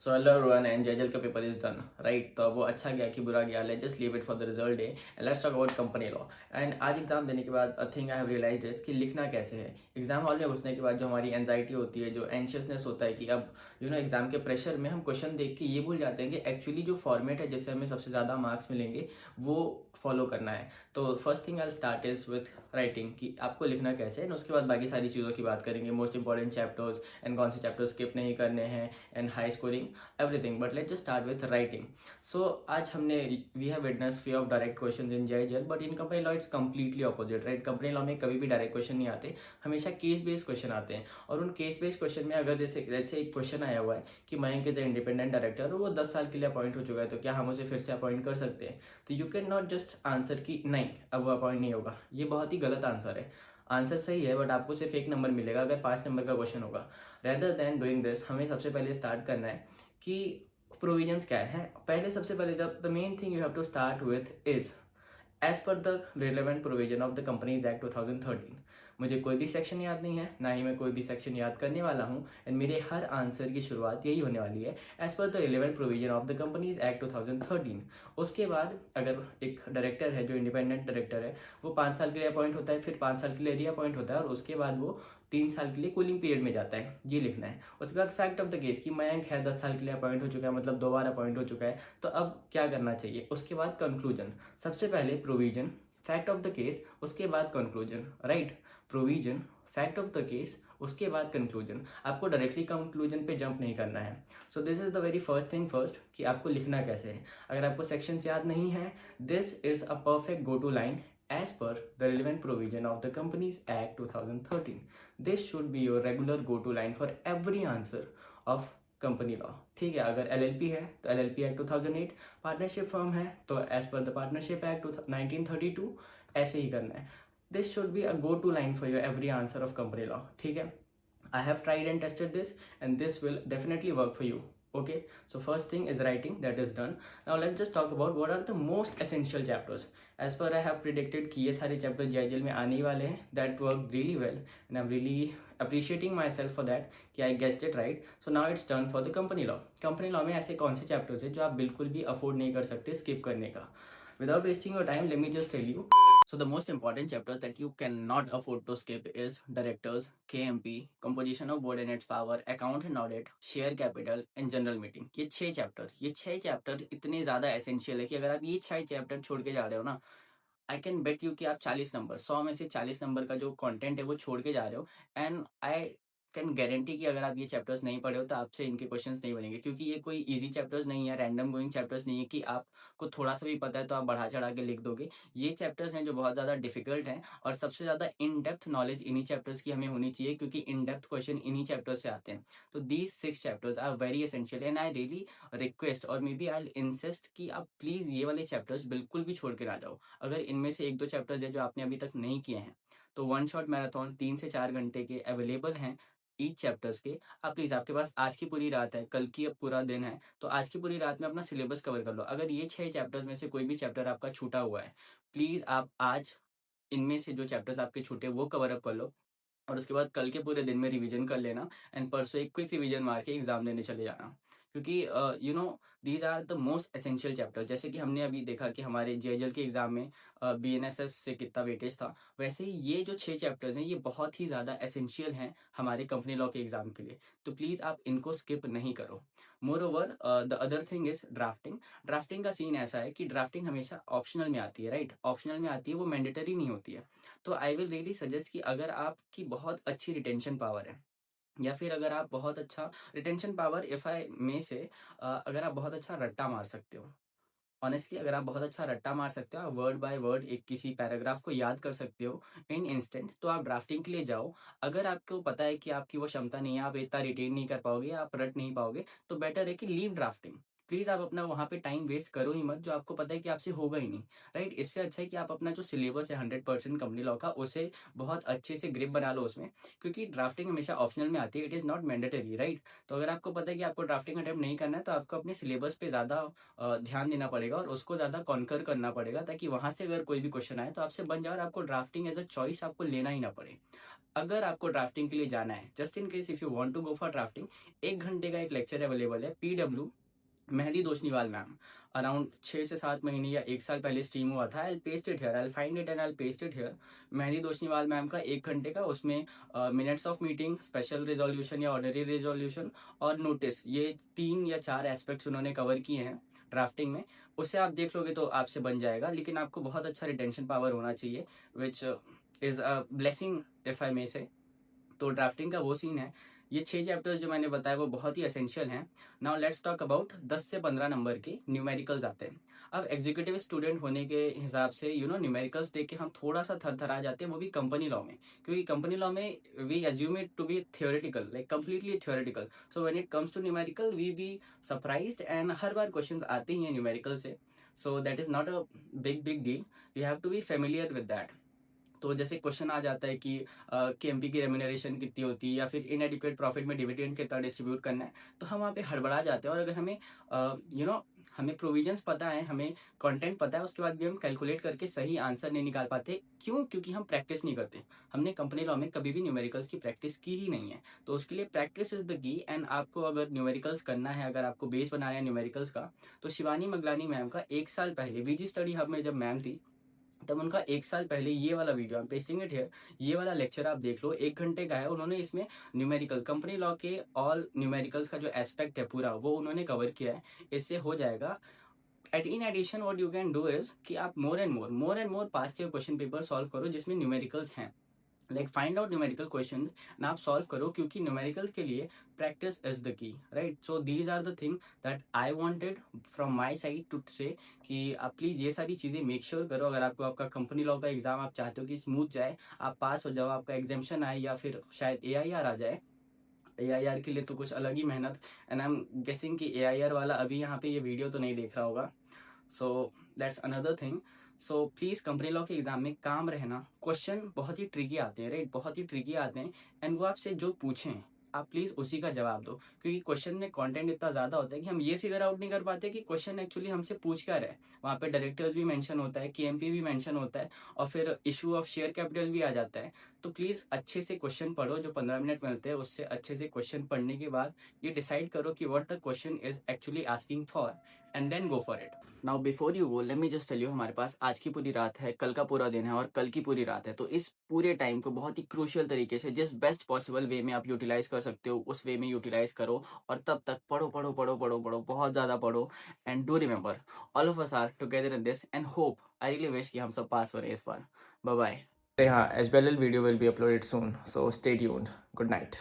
So hello everyone and जेजल का paper is done right. तो अब वो अच्छा गया कि बुरा गया, let's just leave it for the result day and let's talk about company law. And आज एग्जाम देने के बाद thing I have realized is कि लिखना कैसे है। एग्जाम हॉल में घुसने के बाद जो हमारी एंजाइटी होती है, जो एंशियसनेस होता है कि अब एग्जाम के प्रेशर में हम क्वेश्चन देख के ये भूल जाते हैं कि एक्चुअली जो फॉर्मेट है जिससे हमें सबसे ज़्यादा मार्क्स मिलेंगे वो फॉलो करना है। तो first thing I start is with writing कि आपको लिखना कैसे है, और उसके बाद बाकी सारी चीज़ों की बात करेंगे, मोस्ट इंपॉर्टेंट चैप्टर्स एंड कौन से चैप्टर स्किप नहीं करने हैं and high scoring everything. But let's just start with writing. So आज हमने we have witnessed few of direct questions in JIGL, but in company law it's completely opposite, right? company law में कभी भी direct question नहीं आते, हमेशा case based question आते हैं। और उन केस बेस्ड क्वेश्चन में अगर जैसे एक क्वेश्चन आया हुआ है कि Mayank is a independent director और वो 10 साल के लिए अपॉइंट हो चुका है, तो क्या हम उसे फिर से अपॉइंट कर सकते हैं? तो you can not just answer कि नहीं अब वो अपॉइंट नहीं होगा। ये बहुत ही गलत आंसर है। आंसर सही है बट आपको सिर्फ एक नंबर मिलेगा अगर 5 नंबर का क्वेश्चन होगा। रेदर देन डूइंग दिस हमें सबसे पहले स्टार्ट करना है कि प्रोविजंस क्या है। पहले सबसे पहले जब the main thing you have to start with is as per the relevant provision of the companies act 2013। मुझे कोई भी सेक्शन याद नहीं है, ना ही मैं कोई भी सेक्शन याद करने वाला हूँ, एंड मेरे हर आंसर की शुरुआत यही होने वाली है as per the relevant provision of the companies act 2013। उसके बाद अगर एक डायरेक्टर है जो इंडिपेंडेंट डायरेक्टर है, वो 5 साल के लिए अपॉइंट होता है, फिर 5 साल के लिए रीअपॉइंट होता है, और उसके बाद वो 3 साल के लिए कूलिंग पीरियड में जाता है, ये लिखना है। उसके बाद फैक्ट ऑफ द केस कि मयंक है 10 साल के लिए अपॉइंट हो चुका है, मतलब 2 बार अपॉइंट हो चुका है, तो अब क्या करना चाहिए। उसके बाद कंक्लूजन, सबसे पहले provision, fact of the case, उसके बाद conclusion, right. Provision, fact of the case, उसके बाद कंक्लूजन। आपको डायरेक्टली कंक्लूजन पे जंप नहीं करना है। So this is the very first thing first कि आपको लिखना कैसे है। अगर आपको सेक्शंस याद नहीं है, this is a perfect go to line as per the relevant provision of the Companies Act 2013. This should be your regular go-to line for every answer of company law. ठीक है, अगर एलएलपी है तो LLP act 2008, partnership firm है तो as per the partnership act 1932, ऐसे ही करना है। This should be a go to line for your every answer of company law. ठीक है, I have tried and tested this, and this will definitely work for you. Okay, so first thing is writing, that is done. Now let's just talk about what are the most essential chapters. As per I have predicted कि ये सारे chapters JIGL में आने ही वाले हैं, that worked really well, and I'm really appreciating myself for that कि I guessed it right. So now it's done for the company law. Company law में ऐसे कौन से chapters हैं जो आप बिल्कुल भी afford नहीं कर सकते skip करने का। Without wasting your time, let me just tell you. So the most important chapters that you cannot afford to skip is directors, KMP, composition of board and its power, account and audit, share capital and general meeting. ये छह chapter इतने ज़्यादा essential है कि अगर आप ये 6 chapter छोड़ के जा रहे हो ना, आई कैन बेट यू कि आप 40 नंबर, 100 में से 40 नंबर का जो कंटेंट है वो छोड़ के जा रहे हो। एंड आई कैन गारंटी कि अगर आप ये चैप्टर्स नहीं पढ़े हो तो आपसे इनके क्वेश्चंस नहीं बनेंगे, क्योंकि ये कोई इजी चैप्टर्स नहीं है, रैंडम गोइंग चैप्टर्स नहीं है कि आपको थोड़ा सा भी पता है तो आप बढ़ा चढ़ा के लिख दोगे। ये चैप्टर्स हैं जो बहुत ज़्यादा डिफिकल्ट हैं, और सबसे ज़्यादा इन डेप्थ नॉलेज इन्हीं चैप्टर्स की हमें होनी चाहिए, क्योंकि इन डेप्थ क्वेश्चन इन्हीं चैप्टर्स से आते हैं। तो these 6 chapters are very essential, and I really request और मे बी आई इंसिस्ट कि आप प्लीज़ ये वाले चैप्टर्स बिल्कुल भी छोड़ के ना जाओ। अगर इनमें से 1-2 चैप्टर्स है जो आपने अभी तक नहीं किए हैं, तो वन शॉट मैराथन 3 से 4 घंटे के अवेलेबल हैं ईच चैप्टर्स के। आप प्लीज़, आपके पास आज की पूरी रात है, कल की अब पूरा दिन है, तो आज की पूरी रात में अपना सिलेबस कवर कर लो। अगर ये 6 चैप्टर्स में से कोई भी चैप्टर आपका छूटा हुआ है, प्लीज़ आप आज इनमें से जो चैप्टर्स आपके छूटे वो कवर अप कर लो, और उसके बाद कल के पूरे दिन में रिवीजन कर लेना, एंड परसों एक क्विक रिवीजन मार के एग्जाम देने चले जाना। क्योंकि these are the most essential chapter. जैसे कि हमने अभी देखा कि हमारे जेएजएल के एग्जाम में बीएनएसएस से कितना वेटेज था, वैसे ही ये जो 6 चैप्टर्स हैं ये बहुत ही ज़्यादा एसेंशियल हैं हमारे कंपनी लॉ के एग्जाम के लिए। तो प्लीज़ आप इनको स्किप नहीं करो। More over the other thing is drafting. Drafting का सीन ऐसा है कि ड्राफ्टिंग हमेशा ऑप्शनल में आती है, राइट। ऑप्शनल में आती है, वो मैंडेटरी नहीं होती है। तो आई विल रियली सजेस्ट कि अगर आपकी बहुत अच्छी रिटेंशन पावर है, या फिर अगर आप बहुत अच्छा रिटेंशन पावर इफ आई में से अगर आप बहुत अच्छा रट्टा मार सकते हो, ऑनेस्टली अगर आप बहुत अच्छा रट्टा मार सकते हो, आप वर्ड बाय वर्ड एक किसी पैराग्राफ को याद कर सकते हो इन इंस्टेंट, तो आप ड्राफ्टिंग के लिए जाओ। अगर आपको पता है कि आपकी वो क्षमता नहीं है, आप इतना रिटेन नहीं कर पाओगे, आप रट नहीं पाओगे, तो बेटर है कि लीव ड्राफ्टिंग। प्लीज़ आप अपना वहाँ पे टाइम वेस्ट करो ही मत, जो आपको पता है कि आपसे होगा ही नहीं, राइट। इससे अच्छा है कि आप अपना जो सिलेबस है 100% कंपनी लॉ का, उसे बहुत अच्छे से ग्रिप बना लो उसमें, क्योंकि ड्राफ्टिंग हमेशा ऑप्शनल में आती है, it is not mandatory, right. तो अगर आपको पता है कि आपको ड्राफ्टिंग अटेम्प्ट नहीं करना है, तो आपको अपने सिलेबस पे ज़्यादा ध्यान देना पड़ेगा और उसको ज़्यादा कॉन्कर करना पड़ेगा, ताकि वहाँ से अगर कोई भी क्वेश्चन आए तो आपसे बन जाए और आपको ड्राफ्टिंग एज अ चॉइस आपको लेना ही ना पड़े। अगर आपको ड्राफ्टिंग के लिए जाना है, just in case if you want to go for drafting, 1 घंटे का एक लेक्चर अवेलेबल है, PW Mehdi Doshniwal ma'am, around 6 से 7 महीने या 1 साल पहले स्ट्रीम हुआ था। I paste it here, I find it and I paste it here. Mehdi Doshniwal ma'am का 1 घंटे का, उसमें minutes of meeting, special resolution या ऑर्डनरी रिजोल्यूशन और नोटिस, ये 3 या 4 एस्पेक्ट्स उन्होंने कवर किए हैं ड्राफ्टिंग में। उसे आप देख लोगे तो आपसे बन जाएगा, लेकिन आपको बहुत अच्छा रिटेंशन पावर होना चाहिए, which is a blessing if I may say. तो ड्राफ्टिंग का वो सीन है। ये 6 चैप्टर्स जो मैंने बताया वो बहुत ही एसेंशियल हैं। नाउ लेट्स टॉक अबाउट 10 से 15 नंबर के न्यूमेरिकल्स आते हैं। अब एग्जीक्यूटिव स्टूडेंट होने के हिसाब से न्यूमेरिकल्स देख के हम थोड़ा सा थरथरा जाते हैं, वो भी कंपनी लॉ में, क्योंकि कंपनी लॉ में we assume it to be theoretical, like completely theoretical. So when it comes to numerical we be surprised, and हर बार क्वेश्चन आते ही हैं न्यूमेरिकल से। So that is not a big deal, we have to be familiar with that. तो जैसे question आ जाता है कि केएमपी की रेम्यूनरेशन कितनी होती है, या फिर इनएडिक्वेट प्रॉफिट में डिविडेंड कितना डिस्ट्रीब्यूट करना है, तो हम वहाँ पे हड़बड़ा जाते हैं। और अगर हमें हमें प्रोविजंस पता है, हमें कंटेंट पता है, उसके बाद भी हम कैलकुलेट करके सही आंसर नहीं निकाल पाते। क्यों? क्योंकि हम प्रैक्टिस नहीं करते। हमने कंपनी लॉ में कभी भी न्यूमेरिकल्स की प्रैक्टिस की ही नहीं है। तो उसके लिए प्रैक्टिस इज द की। एंड आपको अगर न्यूमेरिकल्स करना है, अगर आपको बेस बनाना है न्यूमेरिकल्स का, तो शिवानी मगलानी मैम का 1 साल पहले वीजी स्टडी हब में जब मैम थी, तब उनका 1 साल पहले ये वाला video, I am pasting it here, ये वाला लेक्चर आप देख लो, 1 घंटे का है। उन्होंने इसमें न्यूमेरिकल, कंपनी लॉ के ऑल न्यूमेरिकल्स का जो एस्पेक्ट है पूरा, वो उन्होंने कवर किया है। इससे हो जाएगा। At in addition what you can do is कि आप more and more past year question paper solve करो जिसमें न्यूमेरिकल्स हैं, like find out numerical question ना आप सॉल्व करो, क्योंकि न्यूमेरिकल के लिए practice is the key, right. So these are the thing that I wanted from my side to say, कि आप प्लीज़ ये सारी चीज़ें मेक श्योर करो। अगर आपको आपका कंपनी लॉ का एग्जाम आप चाहते हो कि स्मूथ जाए, आप पास हो जाओ, आपका एग्जामेशन आए, या फिर शायद AIR आ जाए। AIR के लिए तो कुछ अलग ही मेहनत, एंड आई एम गेसिंग कि AIR वाला अभी यहाँ पे ये वीडियो तो नहीं देख रहा होगा। So that's another thing. So please company law के एग्जाम में काम रहना। क्वेश्चन बहुत ही ट्रिकी आते हैं, राइट, बहुत ही ट्रिकी आते हैं, एंड वो आपसे जो पूछें आप प्लीज़ उसी का जवाब दो, क्योंकि क्वेश्चन में कंटेंट इतना ज़्यादा होता है कि हम ये फिगर आउट नहीं कर पाते कि क्वेश्चन एक्चुअली हमसे पूछ क्या रहा है। वहाँ पे डायरेक्टर्स भी मेंशन होता है, KMP भी मेंशन होता है, और फिर इशू ऑफ शेयर कैपिटल भी आ जाता है। तो प्लीज़ अच्छे से क्वेश्चन पढ़ो, जो 15 मिनट मिलते हैं उससे अच्छे से क्वेश्चन पढ़ने के बाद ये डिसाइड करो कि what the question is actually asking for, and then go for it. Now before you go, let me just tell you, हमारे पास आज की पूरी रात है, कल का पूरा दिन है, और कल की पूरी रात है। तो इस पूरे टाइम को बहुत ही क्रूशियल तरीके से, जिस बेस्ट पॉसिबल वे में आप यूटिलाइज कर सकते हो, उस वे में यूटिलाइज करो। और तब तक पढ़ो पढ़ो पढ़ो पढ़ो पढ़ो, बहुत ज़्यादा पढ़ो। And do remember, all of us are together in this, and hope, I really wish कि हम सब पास हो रहे हैं इस बार। Bye bye. हाँ, as well video will be uploaded soon, so stay tuned. Good night.